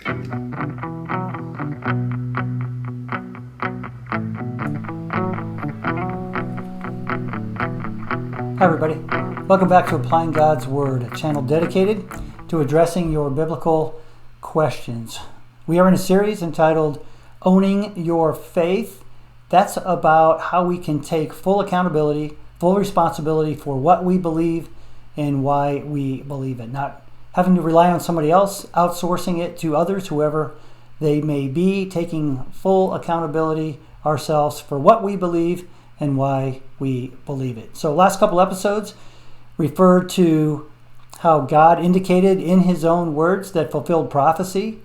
Hi everybody, welcome back to Applying God's Word, a channel dedicated to addressing your biblical questions. We are in a series entitled Owning Your Faith. That's about how we can take full accountability, full responsibility for what we believe and why we believe it. Not having to rely on somebody else, outsourcing it to others, whoever they may be, taking full accountability ourselves for what we believe and why we believe it. So last couple episodes referred to how God indicated in his own words that fulfilled prophecy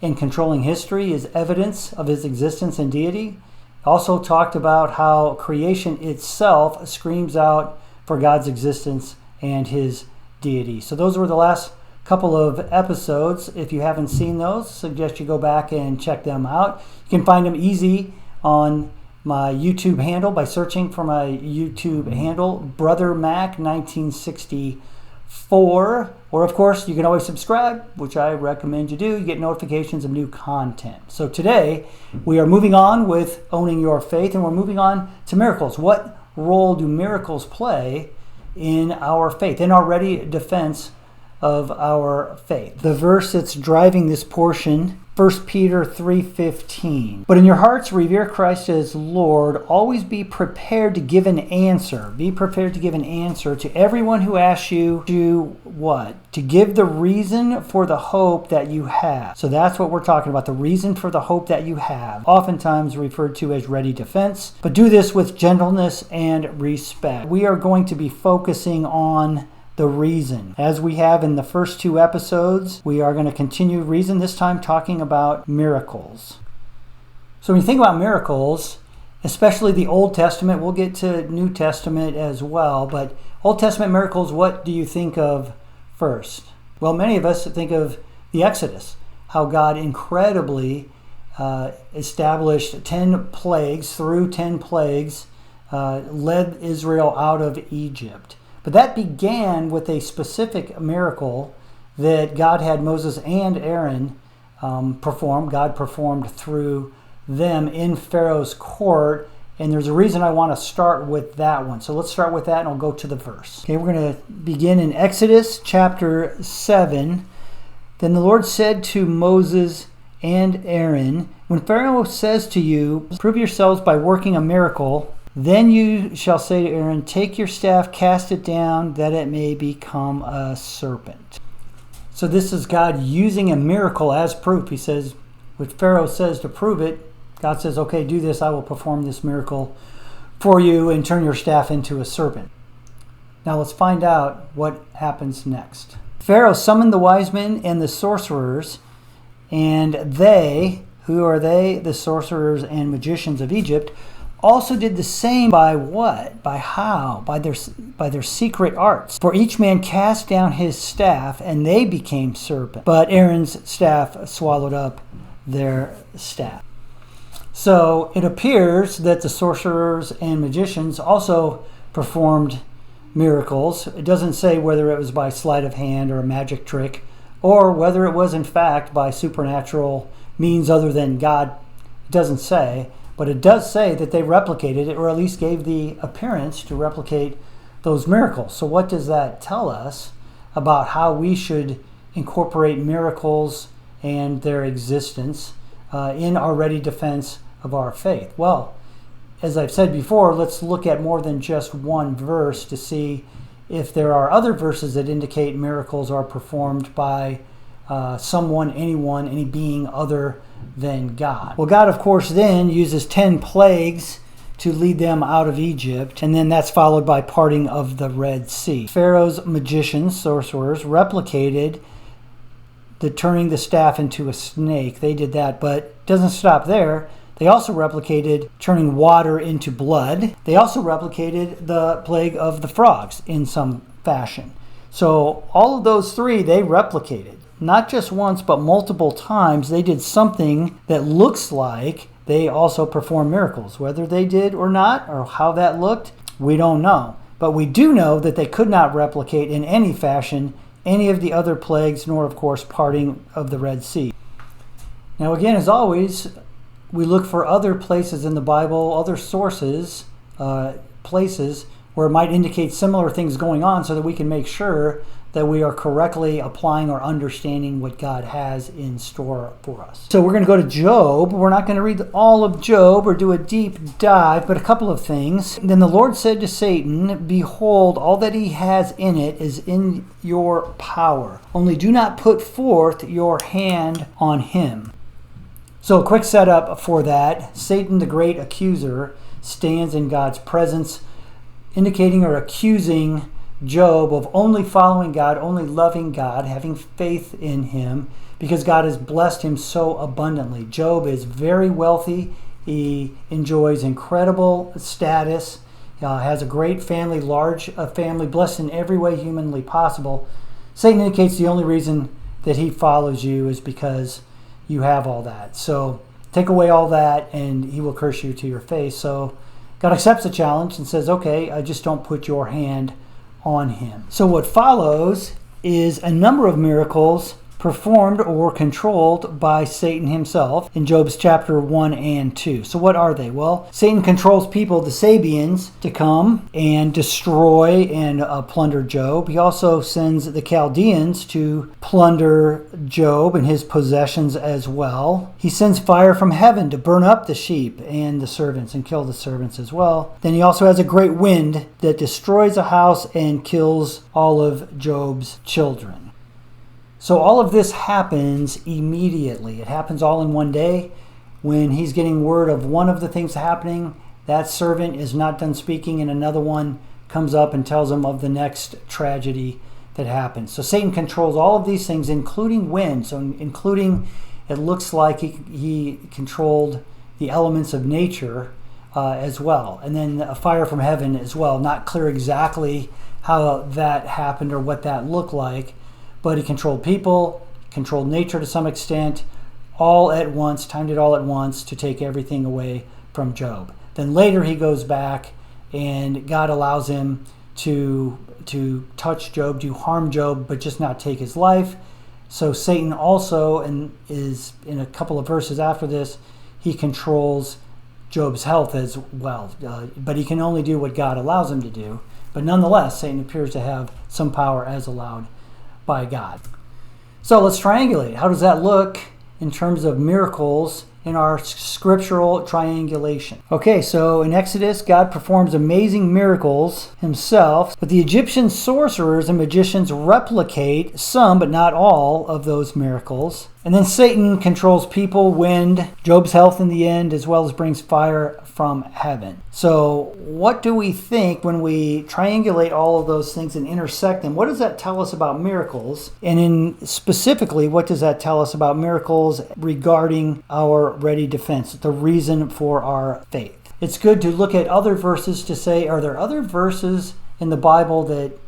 and controlling history is evidence of his existence and deity. Also talked about how creation itself screams out for God's existence and his deity. So those were the last couple of episodes. If you haven't seen those, I suggest you go back and check them out. You can find them easy on my YouTube handle by searching for my YouTube handle, Brother Mac 1964. Or of course, you can always subscribe, which I recommend you do. You get notifications of new content. So today, we are moving on with Owning Your Faith, and we're moving on to miracles. What role do miracles play in our faith, in our ready defense of our faith? The verse that's driving this portion, 1 Peter 3:15. But in your hearts revere Christ as Lord. Always be prepared to give an answer. Be prepared to give an answer to everyone who asks you to what? To give the reason for the hope that you have. So that's what we're talking about, the reason for the hope that you have. Oftentimes referred to as ready defense. But do this with gentleness and respect. We are going to be focusing on the reason. As we have in the first two episodes, we are going to continue reason, this time talking about miracles. So when you think about miracles, especially the Old Testament, we'll get to New Testament as well, but Old Testament miracles, what do you think of first? Well, many of us think of the Exodus, how God incredibly established 10 plagues, through 10 plagues, led Israel out of Egypt. But that began with a specific miracle that God had Moses and Aaron perform. God performed through them in Pharaoh's court. And there's a reason I want to start with that one. So let's start with that and I'll go to the verse. Okay, we're going to begin in Exodus chapter 7. Then the Lord said to Moses and Aaron, when Pharaoh says to you, prove yourselves by working a miracle, then you shall say to Aaron, take your staff, cast it down, that it may become a serpent. So this is God using a miracle as proof. He says, what Pharaoh says to prove it, God says, okay, do this. I will perform this miracle for you and turn your staff into a serpent. Now let's find out what happens next. Pharaoh summoned the wise men and the sorcerers, and they, who are they? The sorcerers and magicians of Egypt, also did the same by what? By how? By their secret arts. For each man cast down his staff, and they became serpents. But Aaron's staff swallowed up their staff. So it appears that the sorcerers and magicians also performed miracles. It doesn't say whether it was by sleight of hand or a magic trick, or whether it was in fact by supernatural means other than God. It doesn't say. But it does say that they replicated it, or at least gave the appearance to replicate those miracles. So what does that tell us about how we should incorporate miracles and their existence in our ready defense of our faith? Well, as I've said before, let's look at more than just one verse to see if there are other verses that indicate miracles are performed by someone, anyone, any being other than God. Well, God, of course, then uses 10 plagues to lead them out of Egypt, and then that's followed by parting of the Red Sea. Pharaoh's magicians, sorcerers, replicated the turning the staff into a snake. They did that, but it doesn't stop there. They also replicated turning water into blood. They also replicated the plague of the frogs in some fashion. So all of those three, they replicated. Not just once, but multiple times. They did something that looks like they also performed miracles. Whether they did or not, or how that looked, we don't know. But we do know that they could not replicate in any fashion any of the other plagues, nor, of course, parting of the Red Sea. Now again, as always, we look for other places in the Bible, other sources, places where it might indicate similar things going on so that we can make sure that we are correctly applying or understanding what God has in store for us. So we're going to go to Job. We're not going to read all of Job or do a deep dive, but a couple of things. Then the Lord said to Satan, "Behold, all that he has in it is in your power. Only do not put forth your hand on him." So a quick setup for that. Satan, the great accuser, stands in God's presence, indicating or accusing Job of only following God, only loving God, having faith in him, because God has blessed him so abundantly. Job is very wealthy. He enjoys incredible status, has a great family, large family, blessed in every way humanly possible. Satan indicates the only reason that he follows you is because you have all that. So take away all that and he will curse you to your face. So God accepts the challenge and says, okay, I just don't put your hand on him. So what follows is a number of miracles performed or controlled by Satan himself in Job's chapter 1 and 2. So what are they? Well, Satan controls people, the Sabians, to come and destroy and plunder Job. He also sends the Chaldeans to plunder Job and his possessions as well. He sends fire from heaven to burn up the sheep and the servants and kill the servants as well. Then he also has a great wind that destroys a house and kills all of Job's children. So all of this happens immediately. It happens all in one day. When he's getting word of one of the things happening, that servant is not done speaking and another one comes up and tells him of the next tragedy that happens. So Satan controls all of these things, including wind. So including, it looks like he controlled the elements of nature as well. And then a fire from heaven as well. Not clear exactly how that happened or what that looked like. But he controlled people, controlled nature to some extent, all at once, timed it all at once to take everything away from Job. Then later he goes back and God allows him to touch Job, to harm Job, but just not take his life. So Satan also, and is in a couple of verses after this, he controls Job's health as well. But he can only do what God allows him to do. But nonetheless, Satan appears to have some power as allowed by God. So let's triangulate. How does that look in terms of miracles in our scriptural triangulation? Okay, so in Exodus, God performs amazing miracles himself, but the Egyptian sorcerers and magicians replicate some, but not all, of those miracles. And then Satan controls people, wind, Job's health in the end, as well as brings fire from heaven. So what do we think when we triangulate all of those things and intersect them? What does that tell us about miracles? And specifically, what does that tell us about miracles regarding our ready defense, the reason for our faith? It's good to look at other verses to say, are there other verses in the Bible that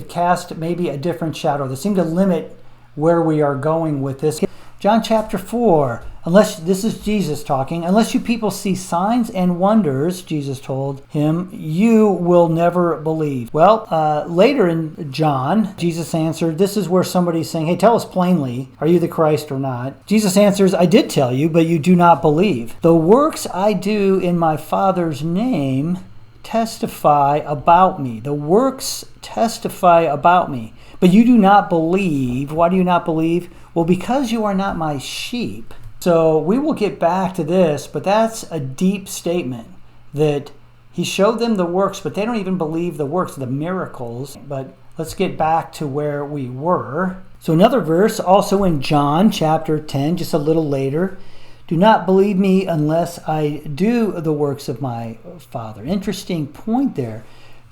cast maybe a different shadow, that seem to limit where we are going with this? John chapter 4, this is Jesus talking, unless you people see signs and wonders, Jesus told him, you will never believe. Well, later in John, Jesus answered, this is where somebody's saying, hey, tell us plainly, are you the Christ or not? Jesus answers, I did tell you, but you do not believe. The works I do in my Father's name testify about me. The works testify about me. But you do not believe. Why do you not believe? Well, because you are not my sheep. So we will get back to this, but that's a deep statement that he showed them the works, but they don't even believe the works, the miracles. But let's get back to where we were. So another verse, also in John chapter 10, just a little later, do not believe me unless I do the works of my Father. Interesting point there.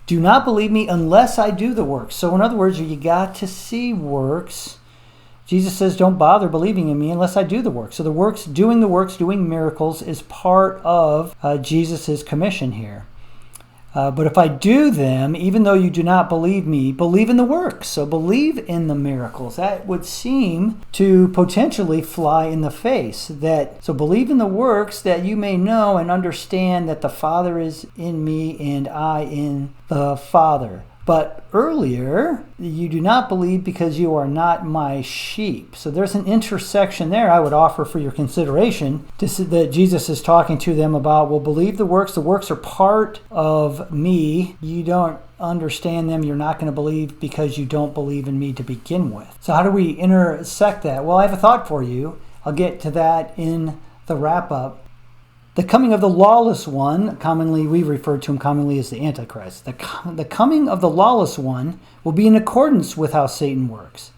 Do not believe me unless I do the works. So in other words, you got to see works. Jesus says, don't bother believing in me unless I do the works. So the works, doing miracles is part of Jesus' commission here. But if I do them, even though you do not believe me, believe in the works. So believe in the miracles. That would seem to potentially fly in the face. So believe in the works, that you may know and understand that the Father is in me and I in the Father. But earlier, you do not believe because you are not my sheep. So there's an intersection there I would offer for your consideration that Jesus is talking to them about. Well, believe the works. The works are part of me. You don't understand them. You're not going to believe because you don't believe in me to begin with. So how do we intersect that? Well, I have a thought for you. I'll get to that in the wrap-up. The coming of the lawless one, commonly we refer to him commonly as the Antichrist. The coming of the lawless one will be in accordance with how Satan works.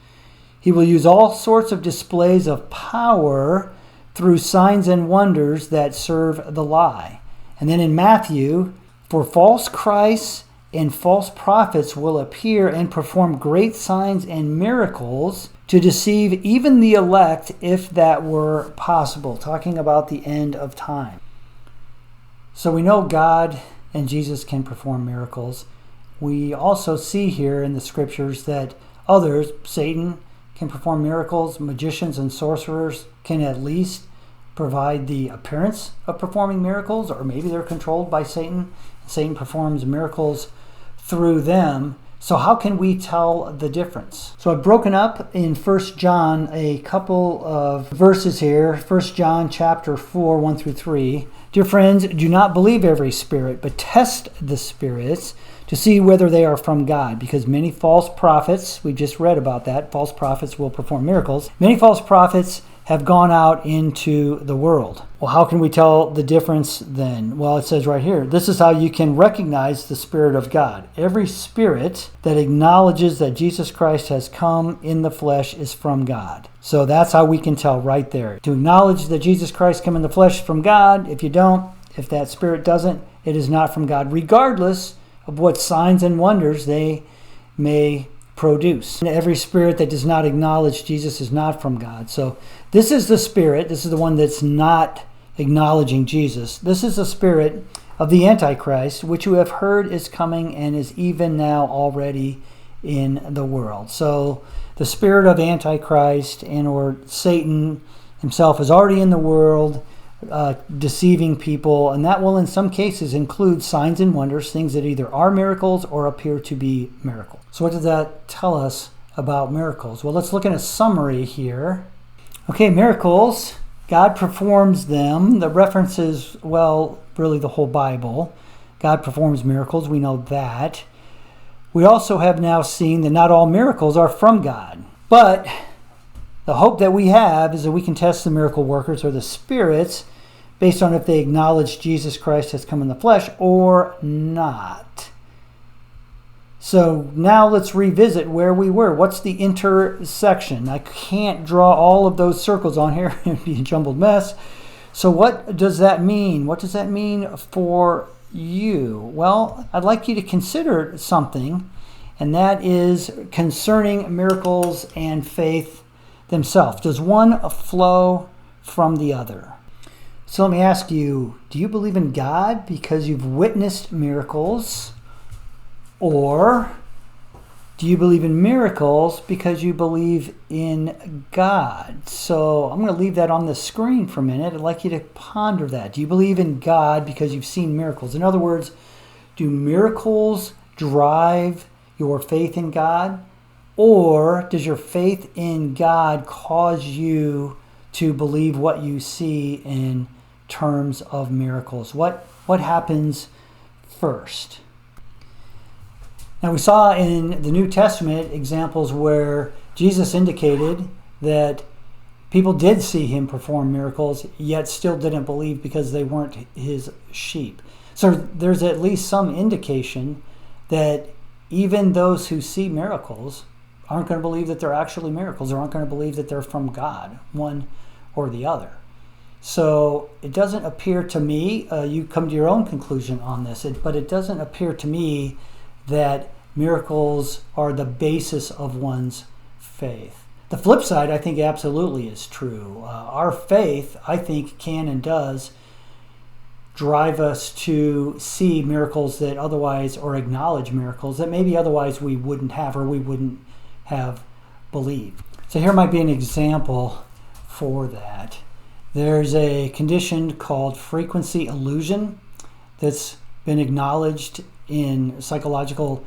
He will use all sorts of displays of power through signs and wonders that serve the lie. And then in Matthew, for false Christs and false prophets will appear and perform great signs and miracles to deceive even the elect, if that were possible. Talking about the end of time. So we know God and Jesus can perform miracles. We also see here in the scriptures that others, Satan, can perform miracles. Magicians and sorcerers can at least provide the appearance of performing miracles, or maybe they're controlled by Satan. Satan performs miracles through them. So how can we tell the difference? So I've broken up in 1 John a couple of verses here. 1 John chapter 4, 1 through 3. Dear friends, do not believe every spirit, but test the spirits to see whether they are from God. Because many false prophets, we just read about that, false prophets will perform miracles. Many false prophets have gone out into the world. Well, how can we tell the difference then? Well, it says right here, this is how you can recognize the Spirit of God. Every spirit that acknowledges that Jesus Christ has come in the flesh is from God. So that's how we can tell right there. To acknowledge that Jesus Christ came in the flesh is from God. If you don't, if that spirit doesn't, it is not from God, regardless of what signs and wonders they may produce. And every spirit that does not acknowledge Jesus is not from God. So this is the spirit. This is the one that's not acknowledging Jesus. This is the spirit of the Antichrist, which you have heard is coming and is even now already in the world. So the spirit of Antichrist and or Satan himself is already in the world, deceiving people, and that will in some cases include signs and wonders, things that either are miracles or appear to be miracles. So what does that tell us about miracles? Well, let's look at a summary here. Okay, miracles, God performs them. The reference is, well, really the whole Bible. God performs miracles, we know that. We also have now seen that not all miracles are from God. But the hope that we have is that we can test the miracle workers or the spirits based on if they acknowledge Jesus Christ has come in the flesh or not. So now let's revisit where we were. What's the intersection? I can't draw all of those circles on here. It'd be a jumbled mess. So what does that mean? What does that mean for you? Well, I'd like you to consider something, and that is concerning miracles and faith themselves. Does one flow from the other? So let me ask you, do you believe in God because you've witnessed miracles? Or do you believe in miracles because you believe in God? So I'm going to leave that on the screen for a minute. I'd like you to ponder that. Do you believe in God because you've seen miracles? In other words, do miracles drive your faith in God? Or does your faith in God cause you to believe what you see in terms of miracles? What happens first? Now, we saw in the New Testament examples where Jesus indicated that people did see him perform miracles, yet still didn't believe because they weren't his sheep. So there's at least some indication that even those who see miracles aren't going to believe that they're actually miracles, or aren't going to believe that they're from God, one or the other. So it doesn't appear to me, you come to your own conclusion on this, but it doesn't appear to me that miracles are the basis of one's faith. The flip side, I think, absolutely is true. Our faith, I think, can and does drive us to see miracles that otherwise, or acknowledge miracles that maybe otherwise we wouldn't have, or we wouldn't have believed. So here might be an example for that. There's a condition called frequency illusion that's been acknowledged in psychological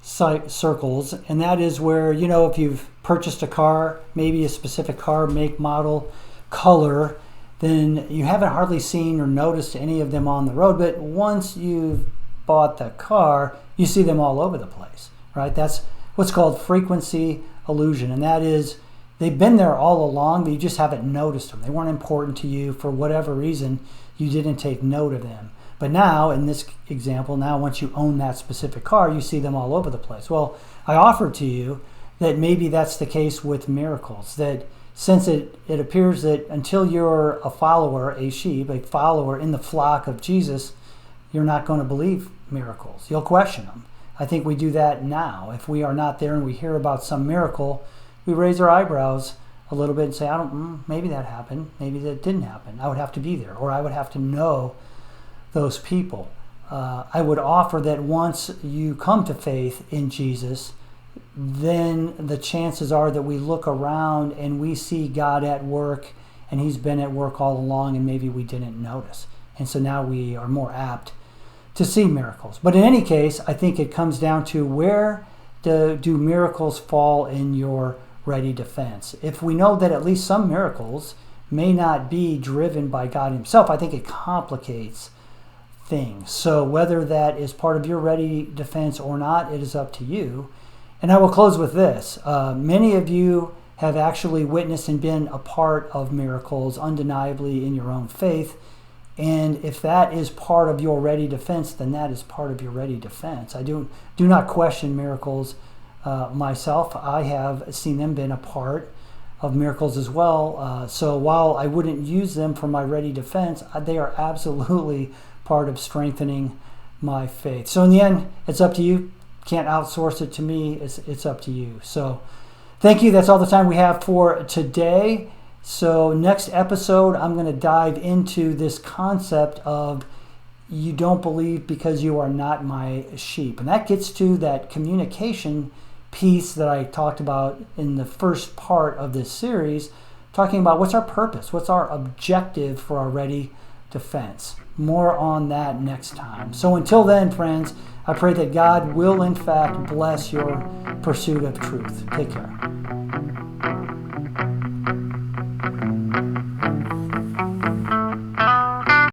circles, and that is where, if you've purchased a car, maybe a specific car, make, model, color, then you haven't hardly seen or noticed any of them on the road. But once you've bought the car, you see them all over the place, right? That's what's called frequency illusion, and that is they've been there all along, but you just haven't noticed them. They weren't important to you for whatever reason. You didn't take note of them. But now, in this example, once you own that specific car, you see them all over the place. Well, I offer to you that maybe that's the case with miracles, that since it appears that until you're a follower, a sheep, a follower in the flock of Jesus, you're not going to believe miracles. You'll question them. I think we do that now. If we are not there and we hear about some miracle, we raise our eyebrows a little bit and say, maybe that happened. Maybe that didn't happen. I would have to be there, or I would have to know those people. I would offer that once you come to faith in Jesus, then the chances are that we look around and we see God at work, and he's been at work all along, and maybe we didn't notice. And so now we are more apt to see miracles. But in any case, I think it comes down to where do miracles fall in your ready defense. If we know that at least some miracles may not be driven by God himself, I think it complicates things. So whether that is part of your ready defense or not, it is up to you. And I will close with this. Many of you have actually witnessed and been a part of miracles undeniably in your own faith. And if that is part of your ready defense, then that is part of your ready defense. I do not question miracles myself. I have seen them been a part of miracles as well. So while I wouldn't use them for my ready defense, they are absolutely part of strengthening my faith. So in the end, it's up to you. Can't outsource it to me. It's up to you. So thank you. That's all the time we have for today. So next episode, I'm going to dive into this concept of you don't believe because you are not my sheep. And that gets to that communication piece that I talked about in the first part of this series, talking about what's our purpose, what's our objective for our ready defense. More on that next time. So until then, friends, I pray that God will in fact bless your pursuit of truth. Take care.